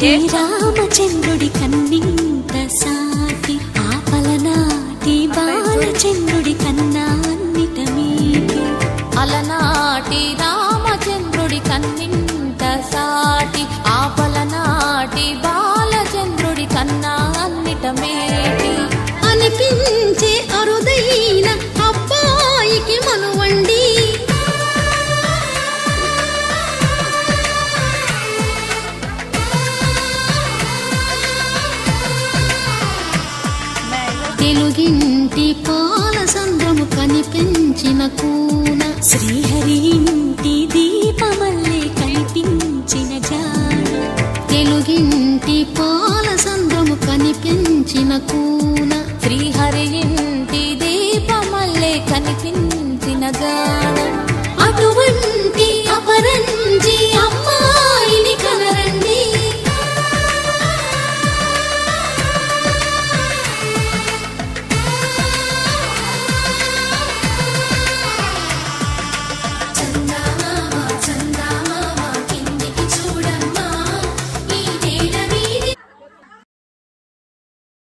రామచంద్రుడి కన్నింత సాటి ఆపలనాటి బాలచంద్రుడి కన్నా అన్నిట మీటి అలనాటి రామచంద్రుడి కన్నింత సాటి ఆపలనాటి బాలచంద్రుడి కన్నా అన్నిట మేటి అనిపించే అరుదైన అబ్బాయికి మనువండి తెలుగింటి పాలసంద్రము కనిపించిన కూన శ్రీహరి ఇంటి దీపమల్లే కనిపించిన జాడ తెలుగింటి పాలసంద్రము కనిపించిన కూన